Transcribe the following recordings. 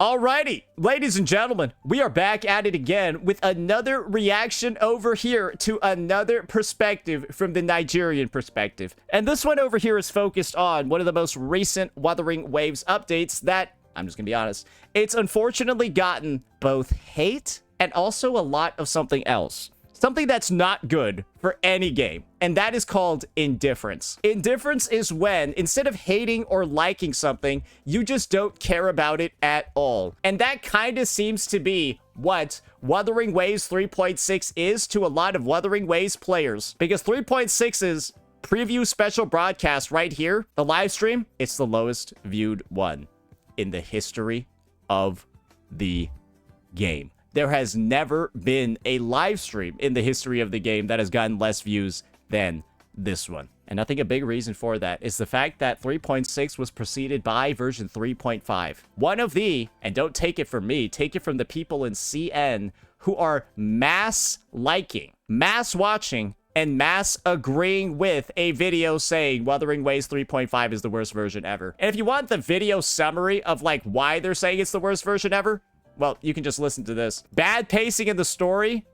Alrighty, ladies and gentlemen, we are back at it again with another reaction over here to another perspective from the Nigerian perspective. And this one over here is focused on one of the most recent Wuthering Waves updates that, I'm just gonna be honest, it's unfortunately gotten both hate and also a lot of something else. Something that's not good for any game, and that is called indifference. Indifference is when, instead of hating or liking something, you just don't care about it at all. And that kind of seems to be what Wuthering Waves 3.6 is to a lot of Wuthering Waves players. Because 3.6's preview special broadcast right here, the live stream, it's the lowest viewed one in the history of the game. There has never been a live stream in the history of the game that has gotten less views than this one. And I think a big reason for that is the fact that 3.6 was preceded by version 3.5. One of the, and don't take it from me, take it from the people in CN who are mass liking, mass watching, and mass agreeing with a video saying Wuthering Waves 3.5 is the worst version ever. And if you want the video summary of like why they're saying it's the worst version ever, well, you can just listen to this. Bad pacing in the story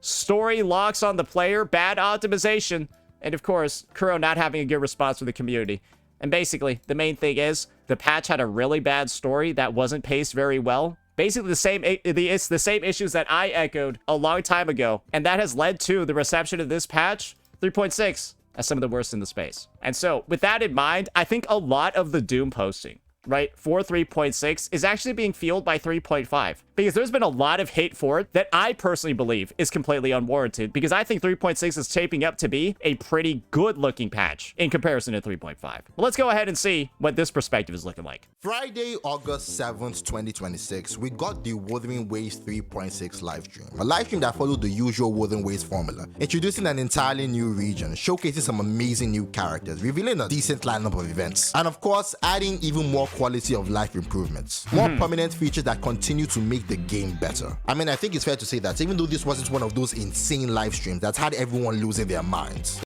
locks on the player, bad optimization, and of course, Kuro not having a good response from the community. And basically, the main thing is, the patch had a really bad story that wasn't paced very well. Basically, it's the same issues that I echoed a long time ago, and that has led to the reception of this patch, 3.6, as some of the worst in the space. And so, with that in mind, I think a lot of the Doom posting, right, for 3.6 is actually being fueled by 3.5, because there's been a lot of hate for it that I personally believe is completely unwarranted, because I think 3.6 is shaping up to be a pretty good looking patch in comparison to 3.5. Well, let's go ahead and see what this perspective is looking like. Friday, August 7th, 2026, we got the Wuthering Waves 3.6 livestream. A livestream that followed the usual Wuthering Waves formula, introducing an entirely new region, showcasing some amazing new characters, revealing a decent lineup of events, and of course, adding even more quality of life improvements, more permanent features that continue to make the game better. I mean, I think it's fair to say that even though this wasn't one of those insane live streams that's had everyone losing their minds,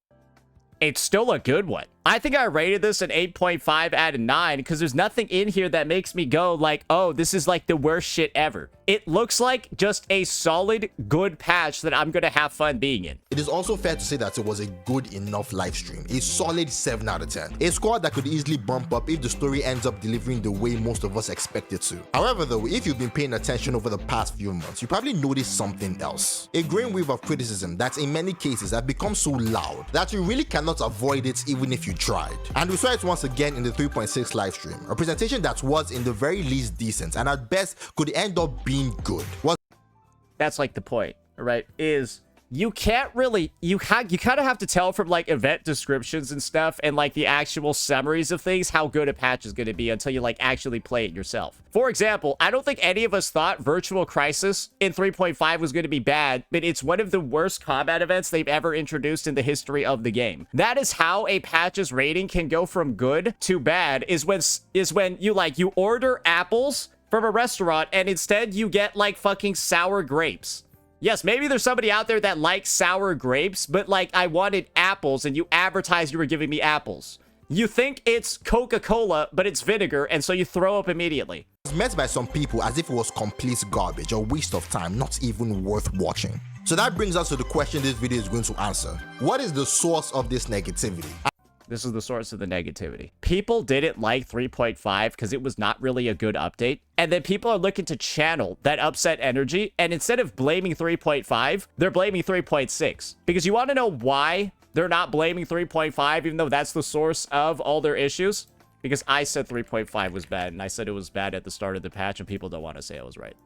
it's still a good one. I think I rated this an 8.5 out of 9 because there's nothing in here that makes me go like, oh, this is like the worst shit ever. It looks like just a solid, good patch that I'm gonna have fun being in. it is also fair to say that it was a good enough live stream, a solid 7 out of 10. A score that could easily bump up if the story ends up delivering the way most of us expect it to. However though, if you've been paying attention over the past few months, you probably noticed something else. A growing wave of criticism that in many cases has become so loud that you really cannot avoid it even if you tried. And we saw it once again in the 3.6 live stream, a presentation that was in the very least decent and at best could end up being good. That's like the point, right? Is you can't really, you kind of have to tell from like event descriptions and stuff and like the actual summaries of things how good a patch is going to be until you like actually play it yourself. For example, I don't think any of us thought Virtual Crisis in 3.5 was going to be bad, but it's one of the worst combat events they've ever introduced in the history of the game. That is how a patch's rating can go from good to bad, is when you order apples from a restaurant and instead you get like fucking sour grapes. Yes, maybe there's somebody out there that likes sour grapes, but like I wanted apples and you advertised you were giving me apples. You think it's Coca-Cola, but it's vinegar, and so you throw up immediately. It was met by some people as if it was complete garbage, a waste of time, not even worth watching. So that brings us to the question this video is going to answer. What is the source of this negativity? This is the source of the negativity. People didn't like 3.5 because it was not really a good update. And then people are looking to channel that upset energy. And instead of blaming 3.5, they're blaming 3.6. Because you want to know why they're not blaming 3.5, even though that's the source of all their issues? Because I said 3.5 was bad. And I said it was bad at the start of the patch. And people don't want to say I was right.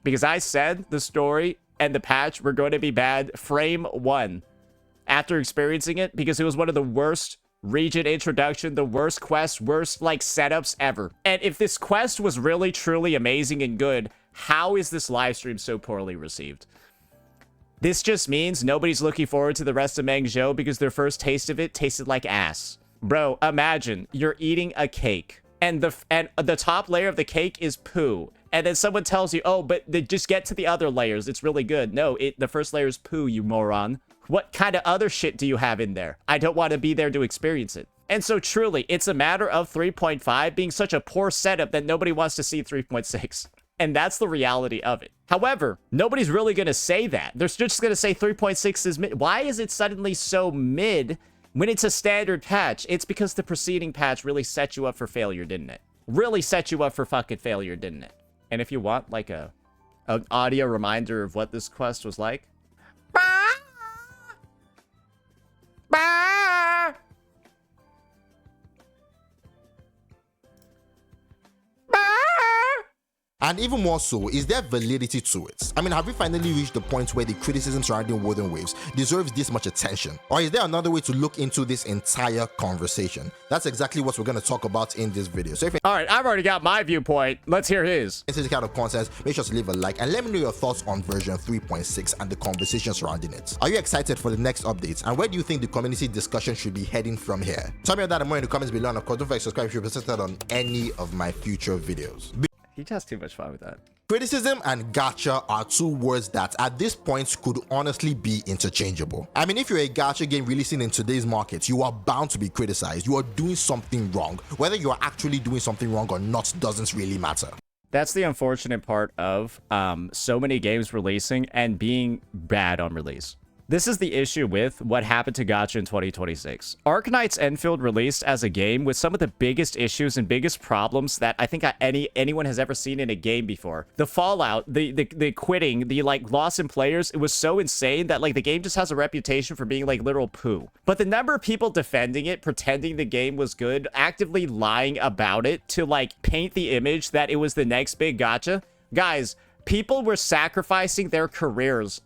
Because I said the story and the patch were going to be bad frame 1 after experiencing it, because it was one of the worst region introduction, the worst quest, worst like setups ever. And if this quest was really truly amazing and good, how is this live stream so poorly received? This just means nobody's looking forward to the rest of Mengzhou because their first taste of it tasted like ass. Bro, imagine you're eating a cake and the top layer of the cake is poo. And then someone tells you, oh, but just get to the other layers. It's really good. No, the first layer is poo, you moron. What kind of other shit do you have in there? I don't want to be there to experience it. And so truly, it's a matter of 3.5 being such a poor setup that nobody wants to see 3.6. And that's the reality of it. However, nobody's really going to say that. They're just going to say 3.6 is mid. Why is it suddenly so mid when it's a standard patch? It's because the preceding patch really set you up for failure, didn't it? Really set you up for fucking failure, didn't it? And if you want like an audio reminder of what this quest was like. And even more so, is there validity to it? I mean, have we finally reached the point where the criticism surrounding Wuthering Waves deserves this much attention? Or is there another way to look into this entire conversation? That's exactly what we're going to talk about in this video. So if all right, I've already got my viewpoint. Let's hear his. this is the kind of content, make sure to leave a like and let me know your thoughts on version 3.6 and the conversation surrounding it. Are you excited for the next updates? And where do you think the community discussion should be heading from here? Tell me all that and more in the comments below, and of course, don't forget to subscribe if you're interested on any of my future videos. He has too much fun with that. Criticism and gacha are two words that at this point could honestly be interchangeable. I mean, if you're a gacha game releasing in today's market, you are bound to be criticized. You are doing something wrong. Whether you are actually doing something wrong or not doesn't really matter. That's the unfortunate part of so many games releasing and being bad on release. This is the issue with what happened to Gacha in 2026. Arknight's Enfield released as a game with some of the biggest issues and biggest problems that I think anyone has ever seen in a game before. The fallout, the quitting, the like loss in players, it was so insane that like the game just has a reputation for being like literal poo. But the number of people defending it, pretending the game was good, actively lying about it to like paint the image that it was the next big gacha, guys, people were sacrificing their careers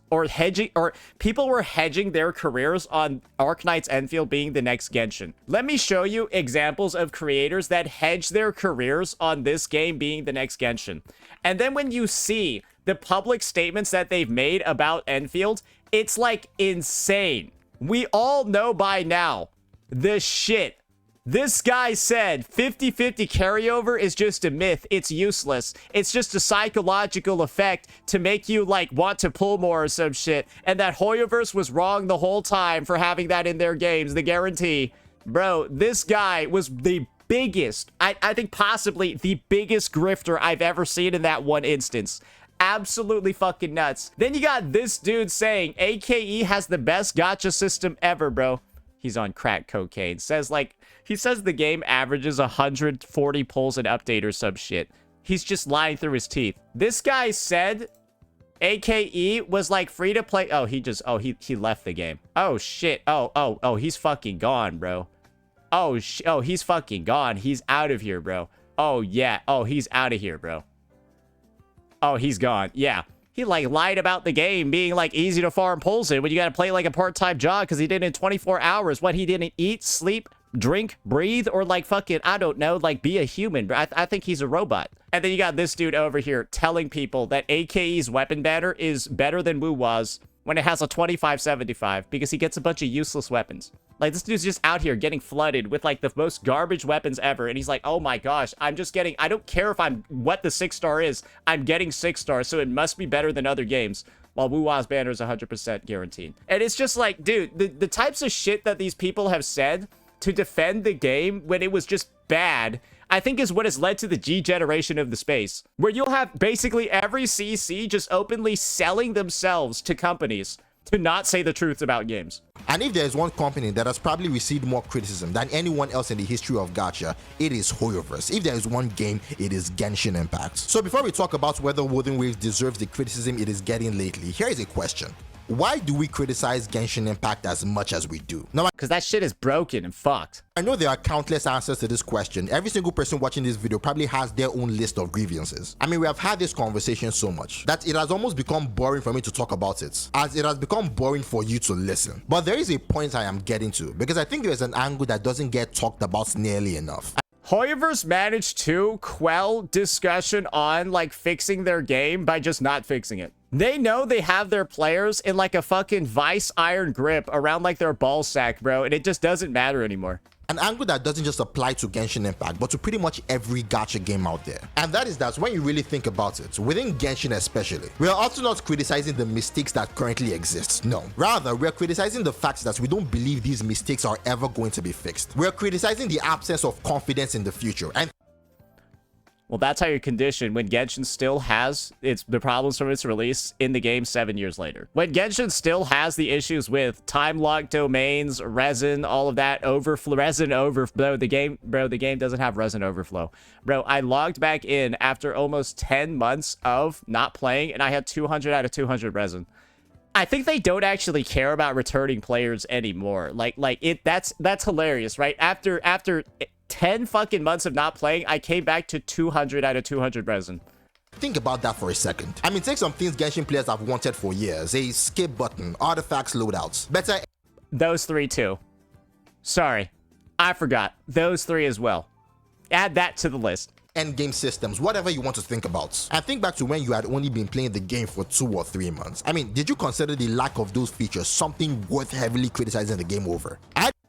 people were hedging their careers on Arknight's Enfield being the next Genshin. Let me show you examples of creators that hedge their careers on this game being the next Genshin. And then when you see the public statements that they've made about Enfield, it's like insane. We all know by now the shit. This guy said 50-50 carryover is just a myth. It's useless. It's just a psychological effect to make you, like, want to pull more or some shit. And that Hoyoverse was wrong the whole time for having that in their games, the guarantee. Bro, this guy was the biggest, I think possibly the biggest grifter I've ever seen in that one instance. Absolutely fucking nuts. Then you got this dude saying AKE has the best gacha system ever, bro. He's on crack cocaine. He says the game averages 140 pulls an update or some shit. He's just lying through his teeth. This guy said AKE was like free to play. Oh, he left the game. Oh shit. Oh, he's fucking gone, bro. Oh, he's fucking gone. He's out of here, bro. Oh yeah. Oh, he's out of here, bro. Oh, he's gone. Yeah. He like lied about the game being like easy to farm pulls in when you gotta play like a part-time job because he did it in 24 hours. What, he didn't eat, sleep, drink, breathe, or like fucking, I don't know, like be a human. I think he's a robot. And then you got this dude over here telling people that AKE's weapon banner is better than WuWa's when it has a 2575 because he gets a bunch of useless weapons. Like, this dude's just out here getting flooded with, like, the most garbage weapons ever. And he's like, oh my gosh, I don't care if what the 6-star is. I'm getting 6-star, so it must be better than other games. While WuWa's banner is 100% guaranteed. And it's just like, dude, the types of shit that these people have said to defend the game when it was just bad, I think is what has led to the G generation of the space. Where you'll have basically every CC just openly selling themselves to companies to not say the truth about games. And if there is one company that has probably received more criticism than anyone else in the history of gacha, it is Hoyoverse. If there is one game, it is Genshin Impact. So before we talk about whether Wuthering Waves deserves the criticism it is getting lately, here is a question. Why do we criticize Genshin Impact as much as we do? Now, because that shit is broken and fucked. I know there are countless answers to this question. Every single person watching this video probably has their own list of grievances. I mean, we have had this conversation so much that it has almost become boring for me to talk about it, as it has become boring for you to listen. But there is a point I am getting to, because I think there's an angle that doesn't get talked about nearly enough. Hoyoverse managed to quell discussion on like fixing their game by just not fixing it. They know they have their players in like a fucking vice iron grip around like their ball sack, bro, and it just doesn't matter anymore. An angle that doesn't just apply to Genshin Impact, but to pretty much every gacha game out there. And that is that when you really think about it, within Genshin especially, we are also not criticizing the mistakes that currently exist. No. Rather, we are criticizing the fact that we don't believe these mistakes are ever going to be fixed. We are criticizing the absence of confidence in the future. And well, that's how you're conditioned when Genshin still has the problems from its release in the game 7 years later. When Genshin still has the issues with time-locked domains, resin, all of that, resin overflow. The game doesn't have resin overflow. Bro, I logged back in after almost 10 months of not playing, and I had 200 out of 200 resin. I think they don't actually care about returning players anymore. That's hilarious, right? After 10 fucking months of not playing, I came back to 200 out of 200 resin. think about that for a second. I mean, take some things Genshin players have wanted for years. A skip button, artifacts, loadouts. Better... Those three too. Sorry, I forgot. Those three as well. Add that to the list. Endgame systems, whatever you want to think about. And think back to when you had only been playing the game for 2 or 3 months. I mean, did you consider the lack of those features something worth heavily criticizing the game over?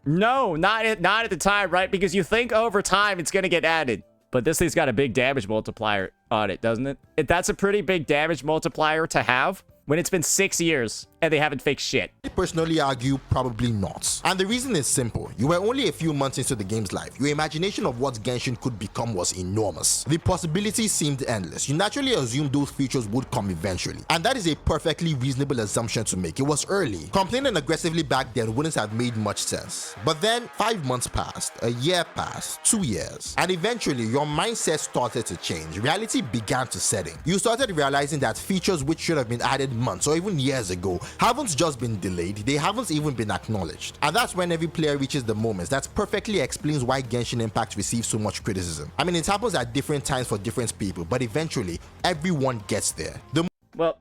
No, not at the time, right? Because you think over time it's gonna get added. But this thing's got a big damage multiplier on it, doesn't it? That's a pretty big damage multiplier to have when it's been 6 years and they haven't fixed shit. I personally argue probably not. And the reason is simple. You were only a few months into the game's life. Your imagination of what Genshin could become was enormous. The possibilities seemed endless. You naturally assumed those features would come eventually. And that is a perfectly reasonable assumption to make. It was early. Complaining aggressively back then wouldn't have made much sense. But then 5 months passed, a year passed, 2 years. And eventually your mindset started to change. Reality began to set in. You started realizing that features which should have been added months or even years ago haven't just been delayed, they haven't even been acknowledged. And that's when every player reaches the moment that perfectly explains why Genshin Impact receives so much criticism. I mean, it happens at different times for different people, but eventually everyone gets there. Well,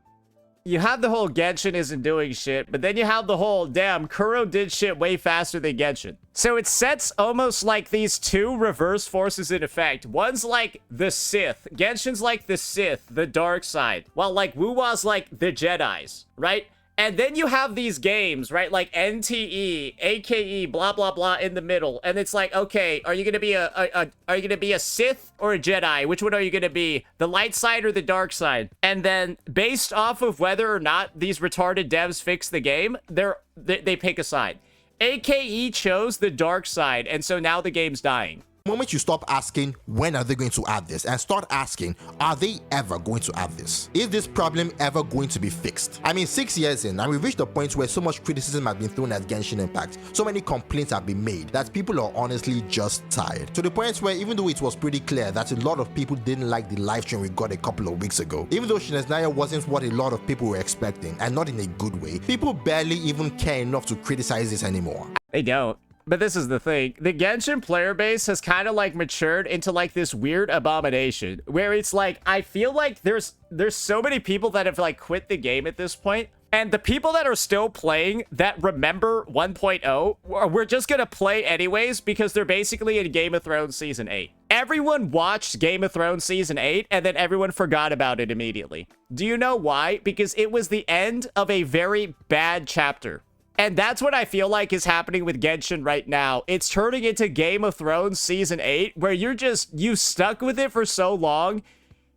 you have the whole Genshin isn't doing shit, but then you have the whole, damn, Kuro did shit way faster than Genshin. So it sets almost like these two reverse forces in effect. One's like the Sith. Genshin's like the Sith, the dark side, while like WuWa's like the Jedis, right? And then you have these games, right? Like NTE, AKE, blah, blah, blah in the middle. And it's like, okay, are you going to be a Sith or a Jedi? Which one are you going to be? The light side or the dark side? And then based off of whether or not these retarded devs fix the game, they pick a side. AKE chose the dark side, and so now the game's dying. The moment you stop asking, when are they going to add this? And start asking, are they ever going to add this? Is this problem ever going to be fixed? I mean, 6 years in, and we've reached a point where so much criticism has been thrown at Genshin Impact, so many complaints have been made, that people are honestly just tired. To the point where even though it was pretty clear that a lot of people didn't like the live stream we got a couple of weeks ago, even though Shinezaya wasn't what a lot of people were expecting, and not in a good way, people barely even care enough to criticize this anymore. They don't. But this is the thing. The Genshin player base has kind of like matured into like this weird abomination where it's like, I feel like there's so many people that have like quit the game at this point. And the people that are still playing that remember 1.0, we're just going to play anyways because they're basically in Game of Thrones Season 8. Everyone watched Game of Thrones Season 8 and then everyone forgot about it immediately. Do you know why? Because it was the end of a very bad chapter. And that's what I feel like is happening with Genshin right now. It's turning into Game of Thrones Season 8, where you stuck with it for so long,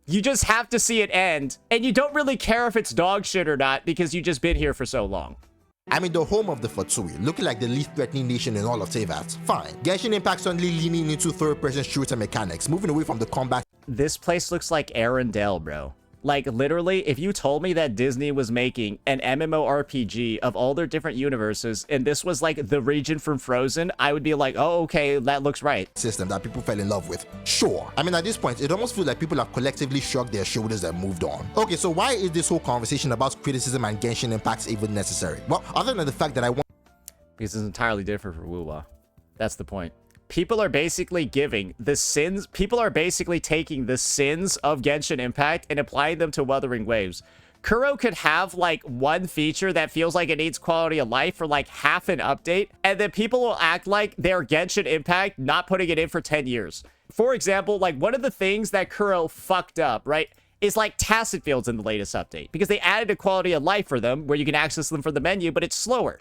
you just have to see it end, and you don't really care if it's dog shit or not, because you've just been here for so long. I mean, the home of the Fatsui, looking like the least threatening nation in all of Teyvat. Fine. Genshin Impact suddenly leaning into third-person shooter mechanics, moving away from the combat. This place looks like Arendelle, bro. Like, literally, if you told me that Disney was making an MMORPG of all their different universes, and this was, like, the region from Frozen, I would be like, oh, okay, that looks right. System that people fell in love with. Sure. I mean, at this point, it almost feels like people have collectively shrugged their shoulders and moved on. Okay, so why is this whole conversation about criticism and Genshin Impacts even necessary? Well, other than the fact that I want... Because it's entirely different for WuWa. That's the point. People are basically taking the sins of Genshin Impact and applying them to Wuthering Waves. Kuro could have, like, one feature that feels like it needs quality of life for, like, half an update, and then people will act like they're Genshin Impact not putting it in for 10 years. For example, like, one of the things that Kuro fucked up, right, is, like, tacit fields in the latest update, because they added a quality of life for them where you can access them from the menu, but it's slower.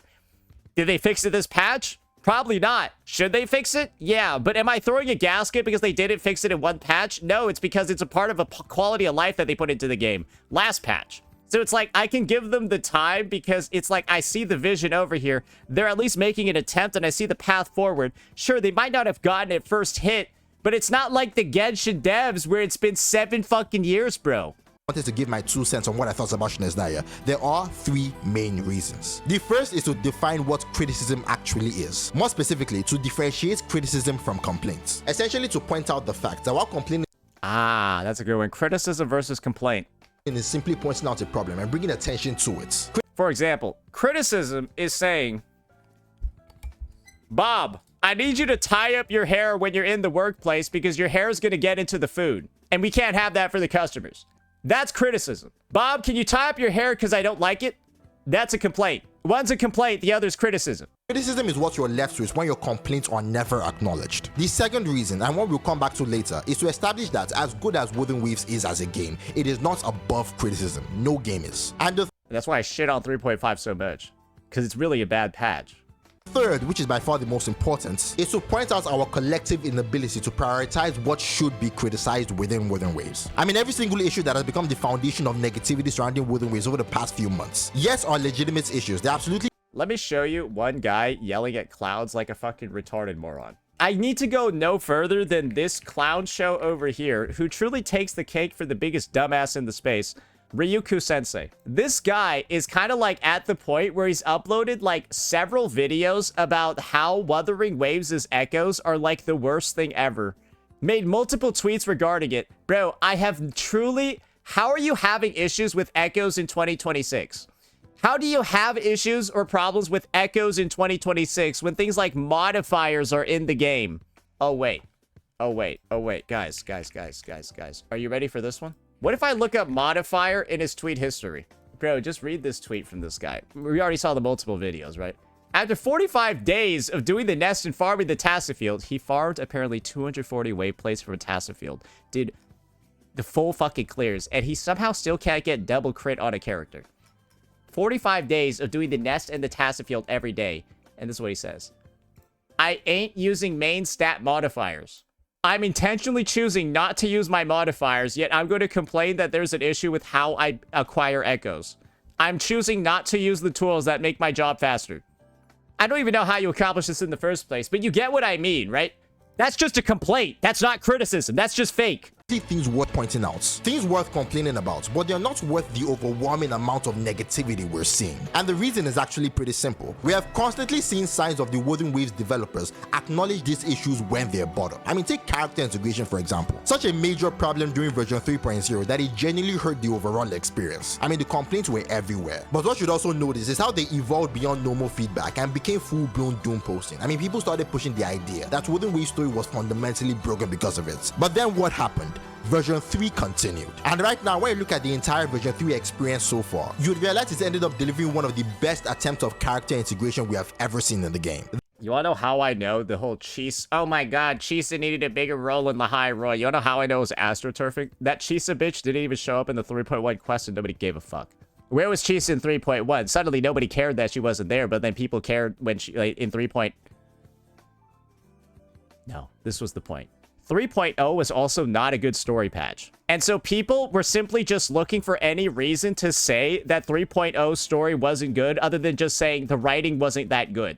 Did they fix it this patch? Probably not. Should they fix it? Yeah, but am I throwing a gasket because they didn't fix it in one patch? No, it's because it's a part of a quality of life that they put into the game last patch. So it's like, I can give them the time because it's like, I see the vision over here. They're at least making an attempt and I see the path forward. Sure, they might not have gotten it first hit, but it's not like the Genshin devs where it's been 7 fucking years, bro. Wanted to give my 2 cents on what I thought about Shnezaya. There are 3 main reasons. The first is to define what criticism actually is. More specifically, to differentiate criticism from complaints. Essentially to point out the fact that while complaining That's a good one. Criticism versus complaint. is simply pointing out a problem and bringing attention to it. For example, criticism is saying, Bob, I need you to tie up your hair when you're in the workplace because your hair is going to get into the food. And we can't have that for the customers. That's criticism. Bob, can you tie up your hair because I don't like it? That's a complaint. One's a complaint, the other's criticism. Criticism is what you're left with when your complaints are never acknowledged. The second reason, and one we'll come back to later, is to establish that as good as Wuthering Waves is as a game, it is not above criticism. No game is. And the That's why I shit on 3.5 so much. Because it's really a bad patch. third, which is by far the most important, is to point out our collective inability to prioritize what should be criticized within Wuthering Waves. I mean, every single issue that has become the foundation of negativity surrounding Wuthering Waves over the past few months, yes, are legitimate issues. They're absolutely. Let me show you one guy yelling at clouds like a fucking retarded moron. I need to go no further than this clown show over here, who truly takes the cake for the biggest dumbass in the space, Ryuku Sensei. This guy is kind of like at the point where he's uploaded like several videos about how Wuthering Waves' echoes are like the worst thing ever. Made multiple tweets regarding it. Bro, I have truly... How are you having issues with echoes in 2026? How do you have issues or problems with echoes in 2026 when things like modifiers are in the game? Oh, wait. Oh, wait. Oh, wait. Guys. Are you ready for this one? What if I look up modifier in his tweet history? Bro, just read this tweet from this guy. We already saw the multiple videos, right? After 45 days of doing the nest and farming the Tassa field, he farmed apparently 240 wayplays from a Tassa field. Did the full fucking clears, and he somehow still can't get double crit on a character. 45 days of doing the nest and the Tassa field every day. And this is what he says. I ain't using main stat modifiers. I'm intentionally choosing not to use my modifiers, yet I'm going to complain that there's an issue with how I acquire echoes. I'm choosing not to use the tools that make my job faster. I don't even know how you accomplish this in the first place, but you get what I mean, right? That's just a complaint. That's not criticism. That's just fake. Things worth pointing out, things worth complaining about, but they're not worth the overwhelming amount of negativity we're seeing. And the reason is actually pretty simple. We have constantly seen signs of the Wuthering Waves developers acknowledge these issues when they're brought up. I mean, take character integration for example. Such a major problem during version 3.0 that it genuinely hurt the overall experience. I mean, the complaints were everywhere. But what you should also notice is how they evolved beyond normal feedback and became full-blown doom posting. I mean, people started pushing the idea that Wuthering Waves story was fundamentally broken because of it. But then what happened? Version 3 continued. And right now, when you look at the entire version 3 experience so far, you'd realize it's ended up delivering one of the best attempts of character integration we have ever seen in the game. You wanna know how I know the whole Chisa? Oh my god, Chisa needed a bigger role in the High Roy. You wanna know how I know it was astroturfing? That Chisa bitch didn't even show up in the 3.1 quest and nobody gave a fuck. Where was Chisa in 3.1? Suddenly nobody cared that she wasn't there, but then people cared when she, like, in 3. No, this was the point. 3.0 was also not a good story patch. And so people were simply just looking for any reason to say that 3.0 story wasn't good other than just saying the writing wasn't that good.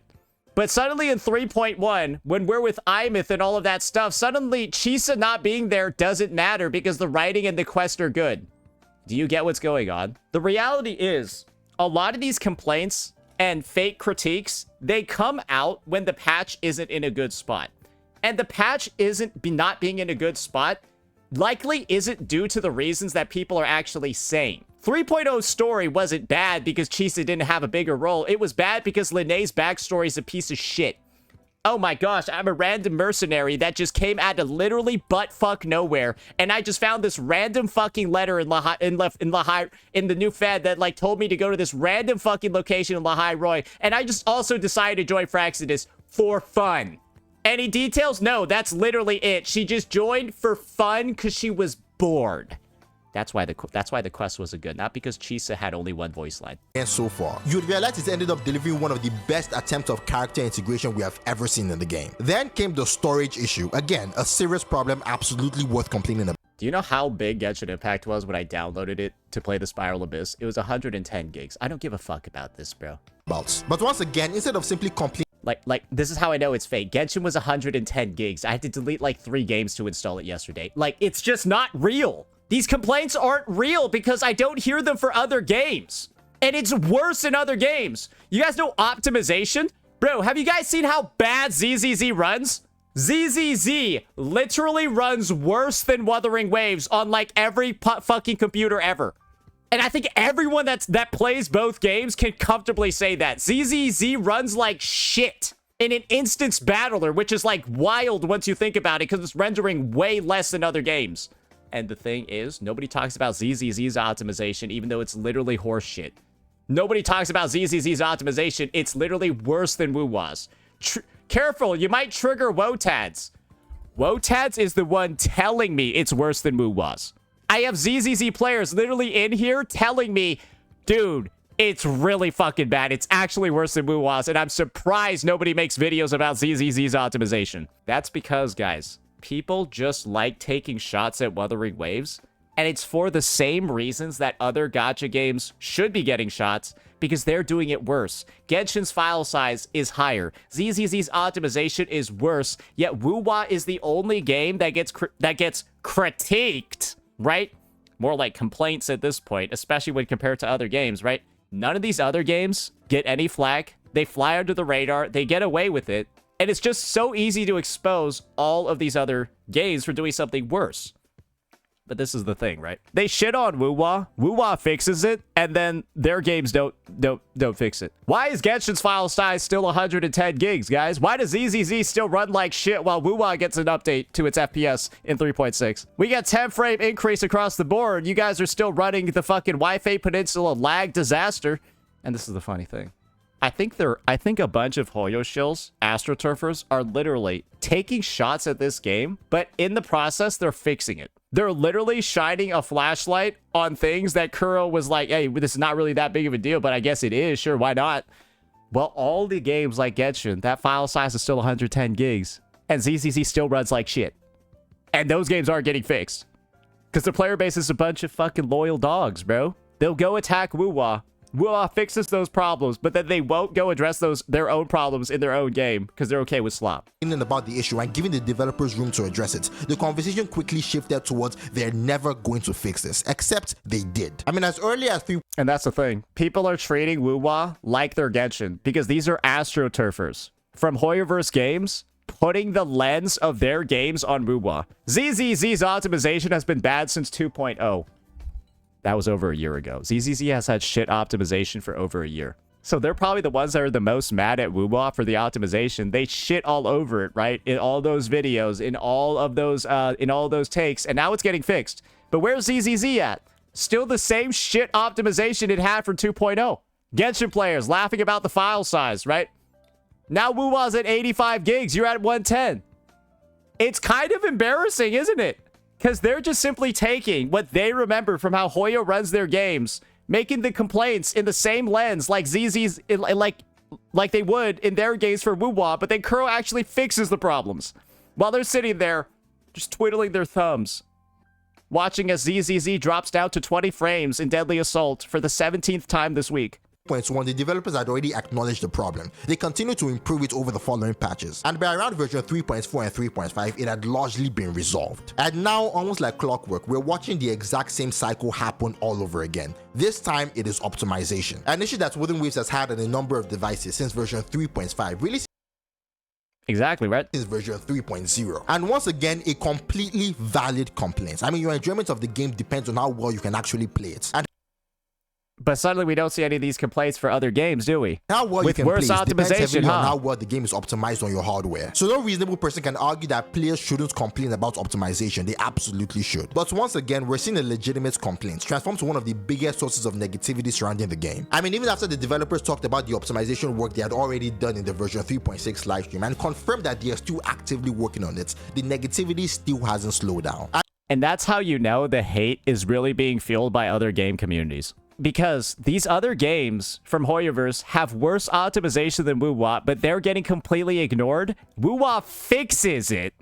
But suddenly in 3.1, when we're with Imith and all of that stuff, suddenly Chisa not being there doesn't matter because the writing and the quest are good. Do you get what's going on? The reality is, a lot of these complaints and fake critiques, they come out when the patch isn't in a good spot. And the patch isn't not being in a good spot, likely isn't due to the reasons that people are actually saying. 3.0's story wasn't bad because Chisa didn't have a bigger role. It was bad because Linnea's backstory is a piece of shit. Oh my gosh, I'm a random mercenary that just came out of literally butt-fuck nowhere, and I just found this random fucking letter in the new Fed that like told me to go to this random fucking location in Lahai Roy, and I just also decided to join Fraxidus for fun. Any details? No, that's literally it. She just joined for fun because she was bored. That's why the quest wasn't good, not because Chisa had only one voice line. And so far, you'd realize it ended up delivering one of the best attempts of character integration we have ever seen in the game. Then came the storage issue. Again, a serious problem, absolutely worth complaining about. Do you know how big Genshin Impact was when I downloaded it to play the Spiral Abyss? It was 110 gigs. I don't give a fuck about this, bro. But once again, instead of simply complaining, Like, this is how I know it's fake. Genshin was 110 gigs. I had to delete like 3 games to install it yesterday. Like, it's just not real. These complaints aren't real because I don't hear them for other games. And it's worse in other games. You guys know optimization? Bro, have you guys seen how bad ZZZ runs? ZZZ literally runs worse than Wuthering Waves on like every fucking computer ever. And I think everyone that plays both games can comfortably say that. ZZZ runs like shit in an instance battler, which is like wild once you think about it because it's rendering way less than other games. And the thing is, nobody talks about ZZZ's optimization, even though it's literally horse shit. Nobody talks about ZZZ's optimization. It's literally worse than WuWa's. Careful, you might trigger Wotads. Wotads is the one telling me it's worse than WuWa's. I have ZZZ players literally in here telling me, dude, it's really fucking bad. It's actually worse than WuWa's, and I'm surprised nobody makes videos about ZZZ's optimization. That's because, guys, people just like taking shots at Wuthering Waves, and it's for the same reasons that other gacha games should be getting shots, because they're doing it worse. Genshin's file size is higher. ZZZ's optimization is worse, yet WuWa is the only game that gets critiqued, right? More like complaints at this point, especially when compared to other games, right? None of these other games get any flack. They fly under the radar. They get away with it. And it's just so easy to expose all of these other games for doing something worse. But this is the thing, right? They shit on WuWa. WuWa fixes it, and then their games don't fix it. Why is Genshin's file size still 110 gigs, guys? Why does ZZZ still run like shit while WuWa gets an update to its FPS in 3.6? We get 10 frame increase across the board. You guys are still running the fucking Wi-Fi Peninsula lag disaster. And this is the funny thing. I think a bunch of Hoyo shills, astroturfers, are literally taking shots at this game, but in the process, they're fixing it. They're literally shining a flashlight on things that Kuro was like, hey, this is not really that big of a deal, but I guess it is. Sure, why not? Well, all the games like Genshin, that file size is still 110 gigs, and ZZZ still runs like shit. And those games aren't getting fixed. Because the player base is a bunch of fucking loyal dogs, bro. They'll go attack WuWa. WuWa fixes those problems, but then they won't go address their own problems in their own game because they're okay with slop. About the issue and giving the developers room to address it, the conversation quickly shifted towards they're never going to fix this, except they did. I mean, as early as 3. And that's the thing. People are treating WuWa like they're Genshin because these are astroturfers from Hoyoverse Games, putting the lens of their games on WuWa. ZZZ's optimization has been bad since 2.0. That was over a year ago. ZZZ has had shit optimization for over a year. So they're probably the ones that are the most mad at WuWa for the optimization. They shit all over it, right? In all those videos, in all of those takes, and now it's getting fixed. But where's ZZZ at? Still the same shit optimization it had for 2.0. Genshin players laughing about the file size, right? Now WuWa's at 85 gigs. You're at 110. It's kind of embarrassing, isn't it? Because they're just simply taking what they remember from how Hoyo runs their games, making the complaints in the same lens like ZZ's, like they would in their games for WuWa, but then Kuro actually fixes the problems. While they're sitting there, just twiddling their thumbs, watching as ZZZ drops down to 20 frames in Deadly Assault for the 17th time this week. 3.1, the developers had already acknowledged the problem. They continued to improve it over the following patches, and by around version 3.4 and 3.5, it had largely been resolved. And now, almost like clockwork, we're watching the exact same cycle happen all over again. This time, it is optimization, an issue that Wuthering Waves has had on a number of devices since version 3.5, really exactly, right? Is version 3.0. And once again, a completely valid complaint. I mean, your enjoyment of the game depends on how well you can actually play it. And but suddenly we don't see any of these complaints for other games, do we? How well with you can worse play depends heavily huh? on how well the game is optimized on your hardware. So no reasonable person can argue that players shouldn't complain about optimization. They absolutely should. But once again, we're seeing a legitimate complaint transform to one of the biggest sources of negativity surrounding the game. I mean, even after the developers talked about the optimization work they had already done in the version 3.6 livestream and confirmed that they are still actively working on it, the negativity still hasn't slowed down. And that's how you know the hate is really being fueled by other game communities. Because these other games from Hoyoverse have worse optimization than WuWa, but they're getting completely ignored. WuWa fixes it,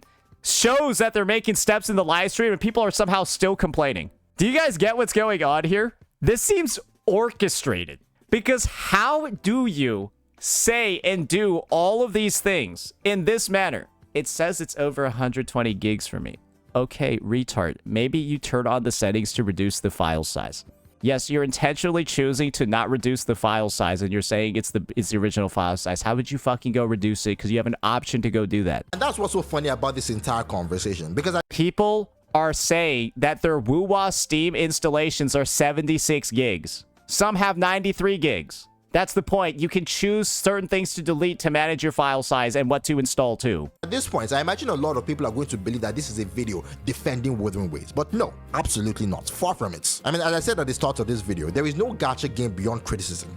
shows that they're making steps in the live stream, and people are somehow still complaining. Do you guys get what's going on here? This seems orchestrated. Because how do you say and do all of these things in this manner? It says it's over 120 gigs for me. Okay, retard. Maybe you turn on the settings to reduce the file size. Yes, you're intentionally choosing to not reduce the file size, and you're saying it's the original file size. How would you fucking go reduce it? Because you have an option to go do that. And that's what's so funny about this entire conversation, because people are saying that their WuWa Steam installations are 76 gigs. Some have 93 gigs. That's the point. You can choose certain things to delete to manage your file size and what to install too. At this point, I imagine a lot of people are going to believe that this is a video defending Wuthering Waves, but no, absolutely not. Far from it. I mean, as I said at the start of this video, there is no gacha game beyond criticism.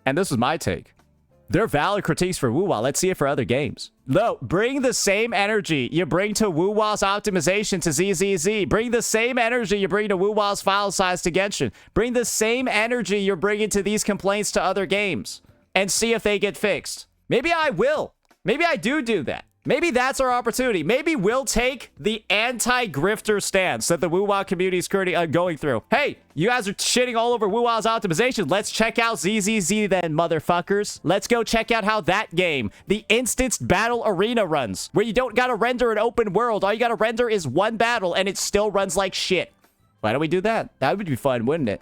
And this is my take. They're valid critiques for WuWa. Let's see it for other games. No, bring the same energy you bring to WuWa's optimization to ZZZ. Bring the same energy you bring to WuWa's file size to Genshin. Bring the same energy you're bringing to these complaints to other games. And see if they get fixed. Maybe I will. Maybe I do that. Maybe that's our opportunity. Maybe we'll take the anti-grifter stance that the WuWa community is currently going through. Hey, you guys are shitting all over WuWa's optimization. Let's check out ZZZ then, motherfuckers. Let's go check out how that game, the instanced battle arena, runs, where you don't gotta render an open world. All you gotta render is one battle, and it still runs like shit. Why don't we do that? That would be fun, wouldn't it?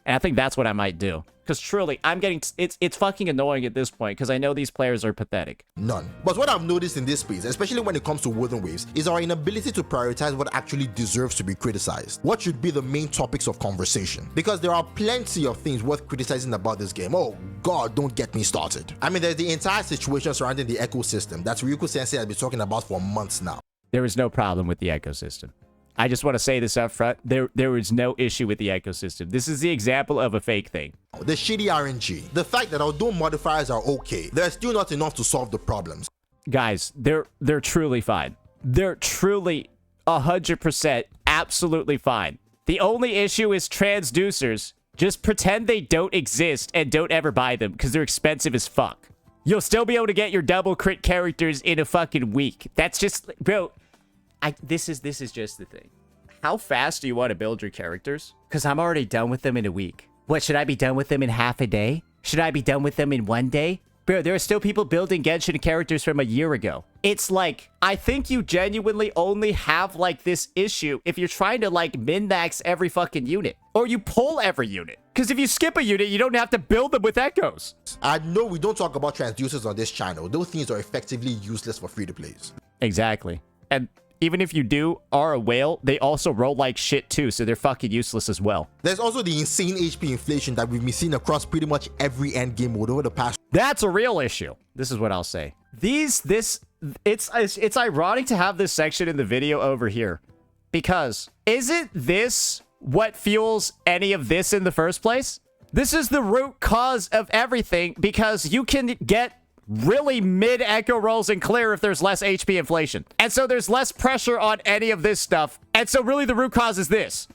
And I think that's what I might do. Because truly, I'm getting... It's fucking annoying at this point, because I know these players are pathetic. None. But what I've noticed in this space, especially when it comes to Wuthering Waves, is our inability to prioritize what actually deserves to be criticized. What should be the main topics of conversation? Because there are plenty of things worth criticizing about this game. Oh god, don't get me started. I mean, there's the entire situation surrounding the ecosystem that Ryuko Sensei has been talking about for months now. There is no problem with the ecosystem. I just want to say this up front. There is no issue with the ecosystem. This is the example of a fake thing. The shitty RNG. The fact that although modifiers are okay, they're still not enough to solve the problems. Guys, they're truly fine. They're truly 100% absolutely fine. The only issue is transducers. Just pretend they don't exist and don't ever buy them because they're expensive as fuck. You'll still be able to get your double crit characters in a fucking week. That's just... Bro... This is just the thing. How fast do you want to build your characters? Because I'm already done with them in a week. What, should I be done with them in half a day? Should I be done with them in 1 day? Bro, there are still people building Genshin characters from a year ago. It's like, I think you genuinely only have like this issue if you're trying to like min-max every fucking unit. Or you pull every unit. Because if you skip a unit, you don't have to build them with echoes. I know we don't talk about transducers on this channel. Those things are effectively useless for free-to-plays. Exactly. And... even if you are a whale, they also roll like shit too, so they're fucking useless as well. There's also the insane HP inflation that we've been seeing across pretty much every endgame mode over the past. That's a real issue. This is what I'll say. It's ironic to have this section in the video over here. Because, isn't this what fuels any of this in the first place? This is the root cause of everything, because you can get really mid echo rolls and clear if there's less HP inflation. And so there's less pressure on any of this stuff. And so really the root cause is this.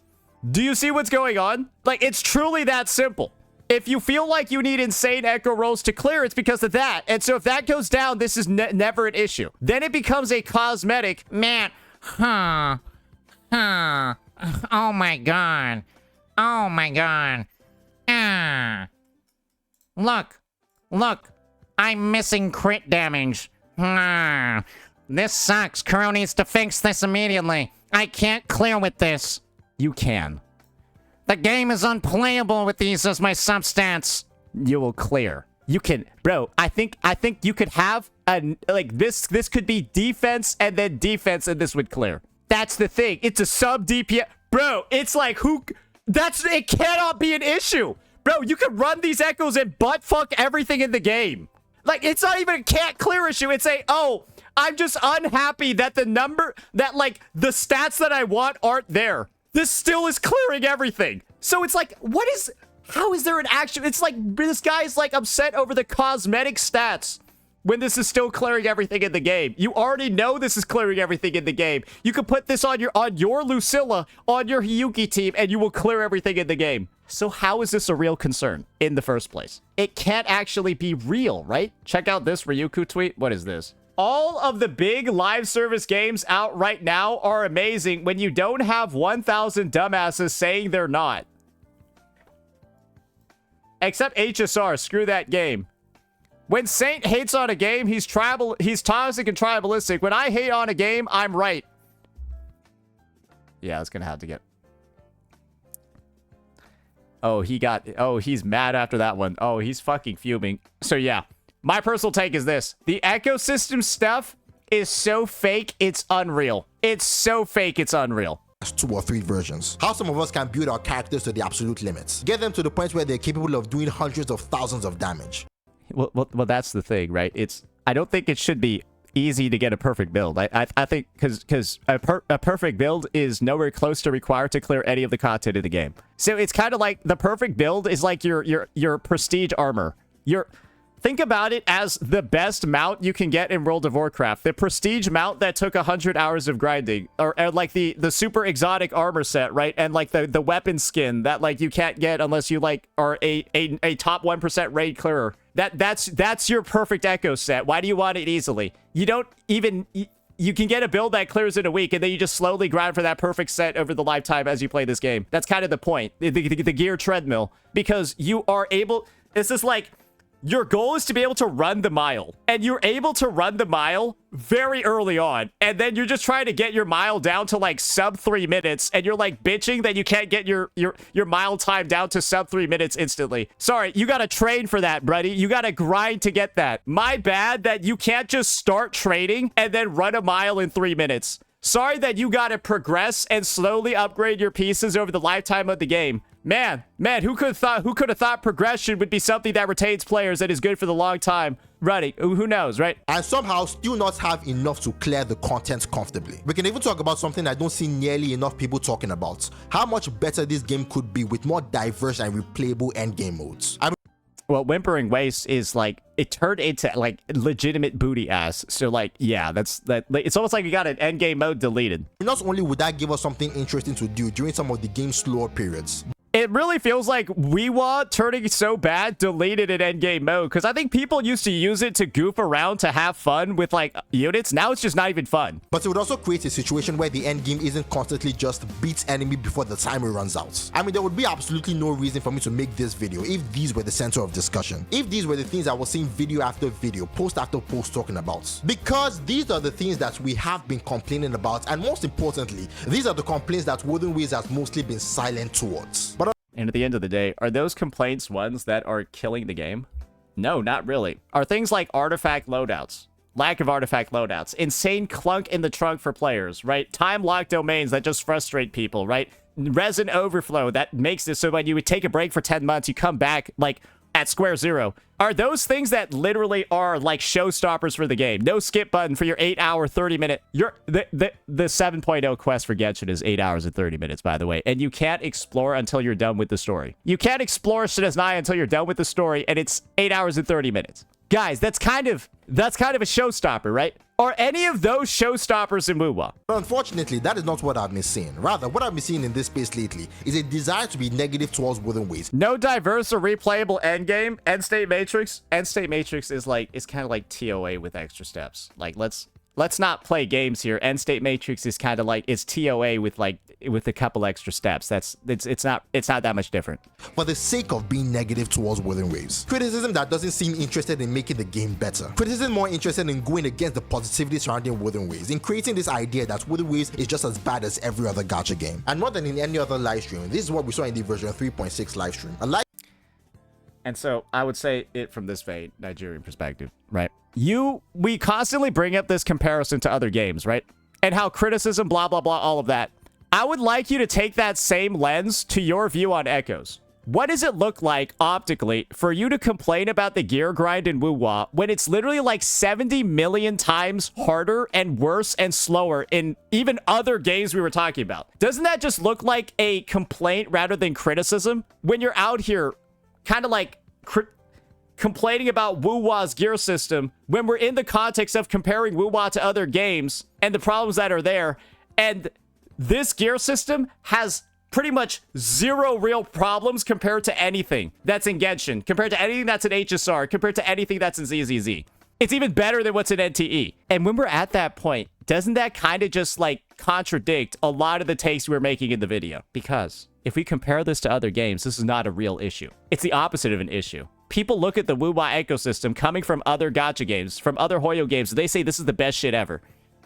Do you see what's going on? Like, it's truly that simple. If you feel like you need insane echo rolls to clear, it's because of that. And so if that goes down, this is never an issue. Then it becomes a cosmetic, man, oh my god. Oh my god. Look. I'm missing crit damage. This sucks. Kuro needs to fix this immediately. I can't clear with this. You can. The game is unplayable with these as my substance. You will clear. You can, bro. I think you could have a like this. This could be defense and then defense, and this would clear. That's the thing. It's a sub DPS, bro. It's like it cannot be an issue, bro. You can run these echoes and butt fuck everything in the game. Like, it's not even a can't clear issue. It's I'm just unhappy that the stats that I want aren't there. This still is clearing everything. So it's like, how is there an action? It's like, this guy is like upset over the cosmetic stats. when this is still clearing everything in the game? You already know this is clearing everything in the game. You can put this on your Lucilla, on your Hiyuki team, and you will clear everything in the game. So how is this a real concern in the first place? It can't actually be real, right? Check out this Ryuku tweet. What is this? All of the big live service games out right now are amazing when you don't have 1,000 dumbasses saying they're not. Except HSR, screw that game. When Saint hates on a game, he's toxic and tribalistic. When I hate on a game, I'm right. Yeah, it's gonna have to get... Oh, he's mad after that one. Oh, he's fucking fuming. So yeah, my personal take is this. The ecosystem stuff is so fake, it's unreal. It's so fake, it's unreal. 2 or 3 versions. How some of us can build our characters to the absolute limits. Get them to the point where they're capable of doing hundreds of thousands of damage. Well, that's the thing, right? I don't think it should be easy to get a perfect build. I think because a perfect build is nowhere close to required to clear any of the content in the game. So it's kind of like the perfect build is like your prestige armor. Think about it as the best mount you can get in World of Warcraft. The prestige mount that took 100 hours of grinding. Or like the super exotic armor set, right? And like the weapon skin that like you can't get unless you like are a top 1% raid clearer. That's your perfect echo set. Why do you want it easily? You don't even... You can get a build that clears in a week, and then you just slowly grind for that perfect set over the lifetime as you play this game. That's kind of the point. The gear treadmill. Because you are able... This is like... Your goal is to be able to run the mile, and you're able to run the mile very early on, and then you're just trying to get your mile down to like sub 3 minutes, and you're like bitching that you can't get your mile time down to sub 3 minutes instantly. Sorry, you gotta train for that, buddy. You gotta grind to get that. My bad that you can't just start training and then run a mile in 3 minutes. Sorry that you gotta progress and slowly upgrade your pieces over the lifetime of the game. Man, who could have thought progression would be something that retains players and is good for the long time running? Who knows, right? And somehow still not have enough to clear the content comfortably. We can even talk about something I don't see nearly enough people talking about. How much better this game could be with more diverse and replayable endgame modes. Well, Wuthering Waves is like, it turned into like legitimate booty ass. So like, yeah, it's almost like you got an endgame mode deleted. Not only would that give us something interesting to do during some of the game's slower periods, it really feels like WuWa turning so bad deleted an endgame mode, because I think people used to use it to goof around to have fun with like units. Now it's just not even fun. But it would also create a situation where the endgame isn't constantly just beat enemy before the timer runs out. I mean, there would be absolutely no reason for me to make this video if these were the center of discussion. If these were the things I was seeing video after video, post after post talking about. Because these are the things that we have been complaining about, and most importantly, these are the complaints that Wuthering Waves has mostly been silent towards. And at the end of the day, are those complaints ones that are killing the game? No, not really. Are things like artifact loadouts, lack of artifact loadouts, insane clunk in the trunk for players, right? Time-locked domains that just frustrate people, right? Resin overflow that makes it so when you would take a break for 10 months, you come back, like, at square zero. Are those things that literally are like showstoppers for the game? No skip button for your 8-hour, 30-minute... The 7.0 quest for Genshin is 8 hours and 30 minutes, by the way. And you can't explore until you're done with the story. You can't explore Shinazai until you're done with the story, and it's 8 hours and 30 minutes. Guys, that's kind of a showstopper, right? Are any of those showstoppers in WuWa? But unfortunately, that is not what I've been seeing. Rather, what I've been seeing in this space lately is a desire to be negative towards Wuthering Waves. No diverse or replayable endgame, end state matrix. End state matrix is like, it's kind of like TOA with extra steps. Like, let's not play games here. End state matrix is kind of like, it's TOA with a couple extra steps. It's not that much different. For the sake of being negative towards Wuthering Waves. Criticism that doesn't seem interested in making the game better. Criticism more interested in going against the positivity surrounding Wuthering Waves, in creating this idea that Wuthering Waves is just as bad as every other gacha game. And more than in any other live stream, this is what we saw in the version 3.6 live stream. And so I would say it from this vague Nigerian perspective, right? We constantly bring up this comparison to other games, right? And how criticism, blah, blah, blah, all of that. I would like you to take that same lens to your view on Echoes. What does it look like optically for you to complain about the gear grind in WuWa when it's literally like 70 million times harder and worse and slower in even other games we were talking about? Doesn't that just look like a complaint rather than criticism? When you're out here kind of like complaining about WuWa's gear system when we're in the context of comparing WuWa to other games and the problems that are there. And this gear system has pretty much zero real problems compared to anything that's in Genshin, compared to anything that's in HSR, compared to anything that's in ZZZ. It's even better than what's in NTE. And when we're at that point, doesn't that kind of just like contradict a lot of the takes we were making in the video? Because if we compare this to other games, this is not a real issue. It's the opposite of an issue. People look at the WuWa ecosystem coming from other gacha games, from other Hoyo games, and they say this is the best shit ever.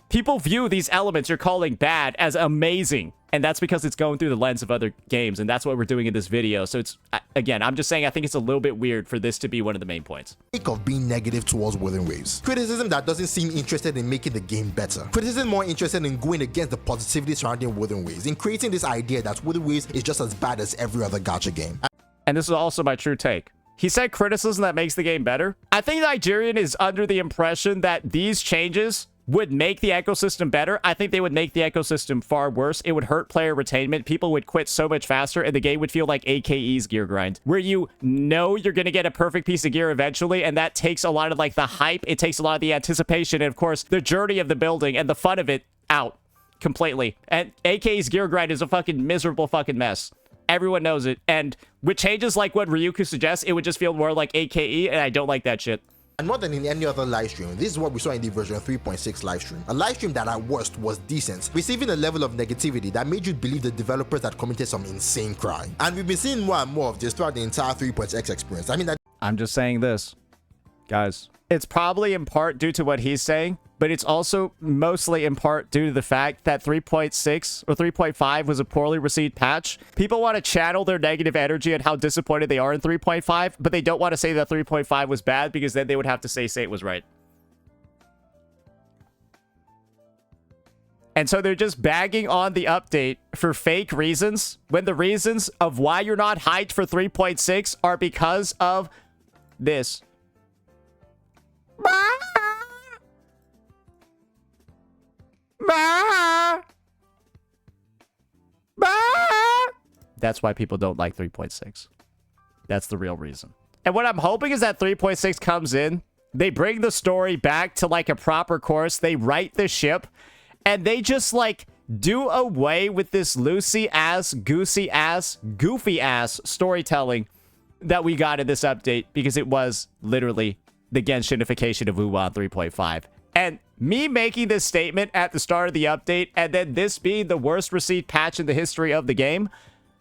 People view these elements you're calling bad as amazing. And that's because it's going through the lens of other games. And that's what we're doing in this video. So it's, again, I'm just saying I think it's a little bit weird for this to be one of the main points. Of being negative towards Wuthering Waves. Criticism that doesn't seem interested in making the game better. Criticism more interested in going against the positivity surrounding Wuthering Waves, in creating this idea that Wuthering Waves is just as bad as every other gacha game. And this is also my true take. He said criticism that makes the game better. I think Nigerian is under the impression that these changes would make the ecosystem better. I think they would make the ecosystem far worse. It would hurt player retainment. People would quit so much faster, and the game would feel like AKE's gear grind, where you know you're going to get a perfect piece of gear eventually, and that takes a lot of like the hype. It takes a lot of the anticipation, and of course, the journey of the building and the fun of it out completely. And AKE's gear grind is a fucking miserable fucking mess. Everyone knows it. And with changes like what Ryuku suggests, it would just feel more like AKE, and I don't like that shit. And more than in any other live stream, this is what we saw in the version 3.6 live stream. A live stream that at worst was decent, receiving a level of negativity that made you believe the developers had committed some insane crime. And we've been seeing more and more of this throughout the entire 3.x experience. I'm just saying this, guys. It's probably in part due to what he's saying, but it's also mostly in part due to the fact that 3.6 or 3.5 was a poorly received patch. People want to channel their negative energy and how disappointed they are in 3.5, but they don't want to say that 3.5 was bad because then they would have to say it was right. And so they're just bagging on the update for fake reasons, when the reasons of why you're not hyped for 3.6 are because of this. That's why people don't like 3.6. That's the real reason. And what I'm hoping is that 3.6 comes in, they bring the story back to like a proper course, they right the ship, and they just like do away with this loosey-ass, goosey-ass, goofy-ass storytelling that we got in this update, because it was literally the Genshinification of WuWa 3.5. And me making this statement at the start of the update, and then this being the worst received patch in the history of the game,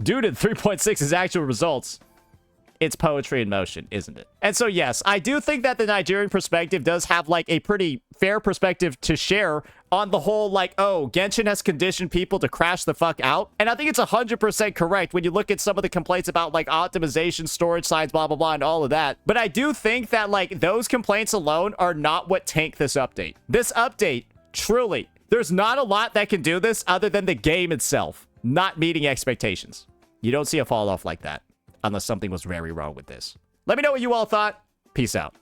due to 3.6's actual results, it's poetry in motion, isn't it? And so, yes, I do think that the Nigerian perspective does have, like, a pretty fair perspective to share on the whole, like, oh, Genshin has conditioned people to crash the fuck out. And I think it's 100% correct when you look at some of the complaints about, like, optimization, storage size, blah, blah, blah, and all of that. But I do think that, like, those complaints alone are not what tanked this update. This update, truly, there's not a lot that can do this other than the game itself not meeting expectations. You don't see a fall off like that unless something was very wrong with this. Let me know what you all thought. Peace out.